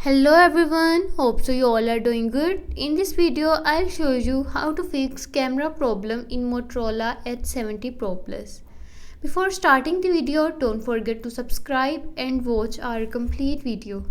Hello everyone, hope so you all are doing good. In this video I'll show you how to fix camera problem in Motorola H70 Pro Plus. Before starting the video, don't forget to subscribe and watch our complete video.